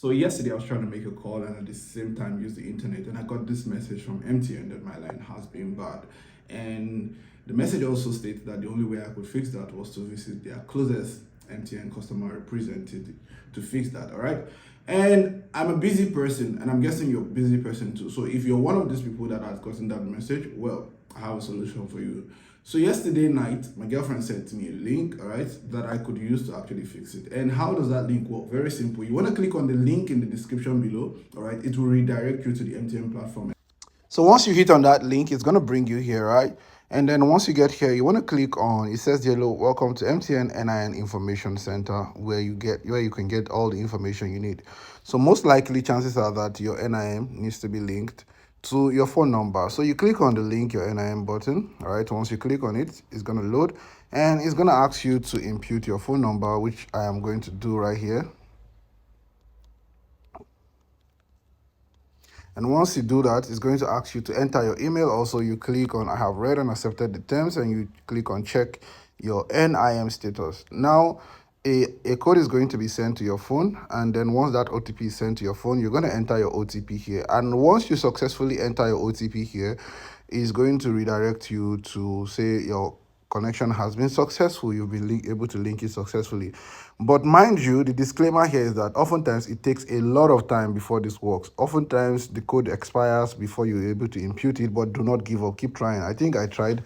So yesterday I was trying to make a call and at the same time use the internet, and I got this message from MTN that my line has been bad. And the message also stated that the only way I could fix that was to visit their closest MTN customer representative to fix that. All right. And I'm a busy person, and I'm guessing you're a busy person too. So if you're one of these people that has gotten that message, well, I have a solution for you. So yesterday night, my girlfriend sent me a link, all right, that I could use to actually fix it. And how does that link work? Very simple. You want to click on the link in the description below, all right? It will redirect you to the MTN platform. So once you hit on that link, it's going to bring you here, right? And then once you get here, you want to click on, it says hello, welcome to MTN NIN Information Center, where you can get all the information you need. So most likely chances are that your NIN needs to be linked to your phone number. So you click on the link, your NIN button, all right? Once you click on it, it's going to load and it's going to ask you to input your phone number, which I am going to do right here. And once you do that, it's going to ask you to enter your email. Also, you click on I have read and accepted the terms, and you click on check your NIM status. Now, a code is going to be sent to your phone, and then once that OTP is sent to your phone, you're going to enter your OTP here. And once you successfully enter your OTP here, it's going to redirect you to say your connection has been successful. You've been able to link it successfully. But mind you, the disclaimer here is that oftentimes it takes a lot of time before this works. Oftentimes the code expires before you're able to impute it, but do not give up. Keep trying. I think I tried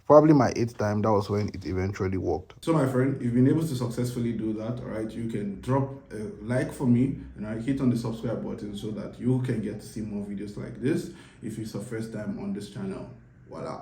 probably my 8th time. That was when it eventually worked. So my friend, you've been able to successfully do that, all right? You can drop a like for me and hit on the subscribe button so that you can get to see more videos like this if it's your first time on this channel. Voila.